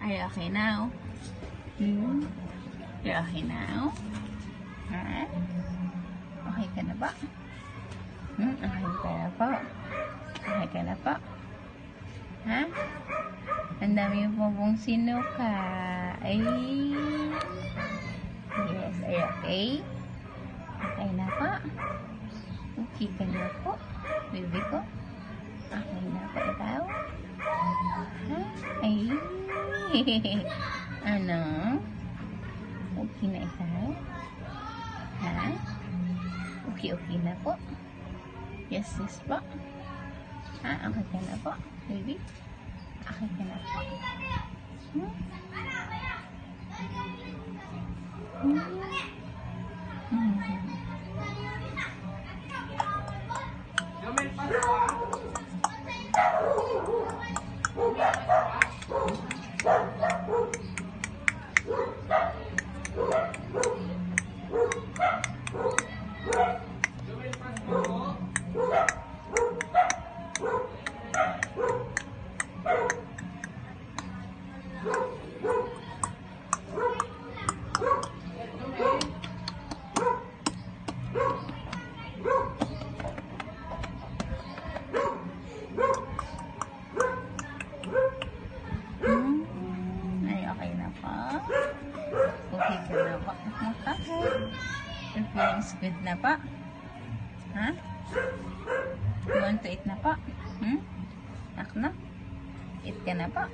Are you okay now? Hmm? You're okay now? Ha? Okay ka na ba? Okay ka na po? Okay ka na po? Ha? Ang dami mo pong sinuka. Ay. Yes, are you okay? Okay na po? Okay ka na po? Baby ko? Okay na po ikaw? Ha? Ay. Ano? Okay na ikaw? Ha? Okay na po? Yes po? Ha? Okay ka na po? Baby? Okay ka na po? Hmm? Okay na po? Okay ka na po? Okay. Your feelings good na po? Ha? You want to eat na po? Ako na? Eat ka na po?